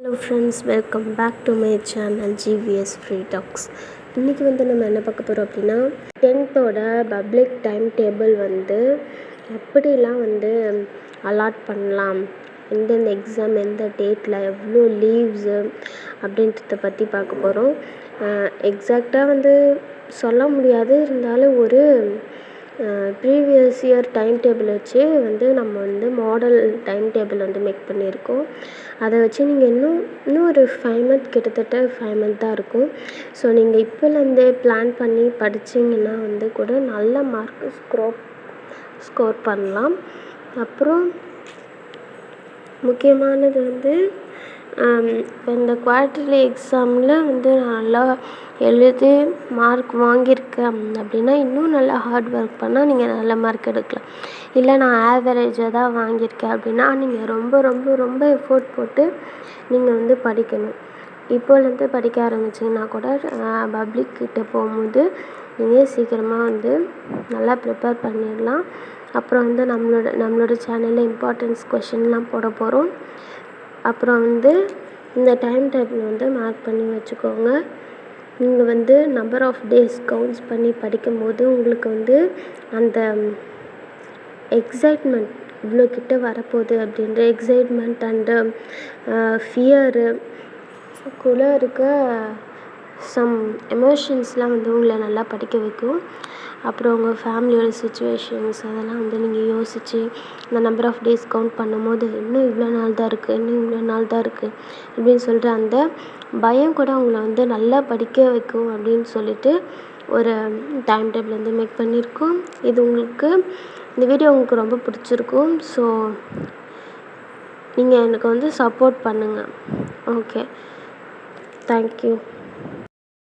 Hello friends, welcome back to my channel GVS free talks. இன்றைக்கி நம்ம என்ன பார்க்க போகிறோம் அப்படின்னா, 10th பப்ளிக் டைம் டேபிள் எப்படிலாம் அலாட் பண்ணலாம், எந்தெந்த எக்ஸாம் எந்த டேட்டில் எவ்வளோ லீவ்ஸு அப்படின்றத பற்றி பார்க்க போகிறோம். எக்ஸாக்டாக சொல்ல முடியாது, இருந்தாலும் ஒரு ப்ரீவியஸ் இயர் டைம் டேபிள் வச்சு நம்ம மாடல் டைம் டேபிள் மேக் பண்ணியிருக்கோம். அதை வச்சு நீங்கள் இன்னும் ஒரு 5 மந்த், கிட்டத்தட்ட 5 மந்த் தான் இருக்கும். ஸோ நீங்கள் இப்போலேருந்தே பிளான் பண்ணி படிச்சிங்கன்னா கூட நல்ல மார்க்கு ஸ்கோர் பண்ணலாம். அப்புறம் முக்கியமானது இப்போ இந்த குவார்ட்டர்லி எக்ஸாமில் நான் நல்லா எழுதி மார்க் வாங்கியிருக்கேன் அப்படின்னா, இன்னும் நல்லா ஹார்ட் ஒர்க் பண்ணால் நீங்கள் நல்ல மார்க் எடுக்கலாம். இல்லை நான் ஆவரேஜாக தான் வாங்கியிருக்கேன் அப்படின்னா, நீங்கள் ரொம்ப ரொம்ப ரொம்ப எஃபோர்ட் போட்டு நீங்கள் படிக்கணும். இப்போலேருந்து படிக்க ஆரம்பிச்சிங்கன்னா கூட பப்ளிக் கிட்ட போகும்போது நீங்கள் சீக்கிரமாக நல்லா ப்ரிப்பேர் பண்ணிடலாம். அப்புறம் நம்மளோட சேனலில் இம்பார்ட்டன்ஸ் கொஷின்லாம் போட போகிறோம். அப்புறம் இந்த டைம் டேபிள் மார்க் பண்ணி வச்சுக்கோங்க. நீங்கள் நம்பர் ஆஃப் டேஸ் கவுண்ட்ஸ் பண்ணி படிக்கும்போது உங்களுக்கு அந்த எக்ஸைட்மெண்ட் இவ்வளோ கிட்ட வரப்போகுது அப்படின்ற எக்ஸைட்மெண்ட் அண்டு ஃபியரு கூட இருக்க சம் எமோஷன்ஸ்லாம் உங்களை நல்லா படிக்க வைக்கும். அப்புறம் உங்கள் ஃபேமிலியோட சுச்சுவேஷன்ஸ் அதெல்லாம் நீங்கள் யோசித்து இந்த நம்பர் ஆஃப் டேஸ் கவுண்ட் பண்ணும்போது இன்னும் இவ்வளோ நாள் தான் இருக்குது அப்படின்னு சொல்லிட்டு அந்த பயம் கூட உங்களை நல்லா படிக்க வைக்கும் அப்படின்னு சொல்லிட்டு ஒரு டைம் டேபிள் மேக் பண்ணியிருக்கோம். இந்த வீடியோ உங்களுக்கு ரொம்ப பிடிச்சிருக்கும். ஸோ நீங்கள் எனக்கு சப்போர்ட் பண்ணுங்கள். Okay, thank you.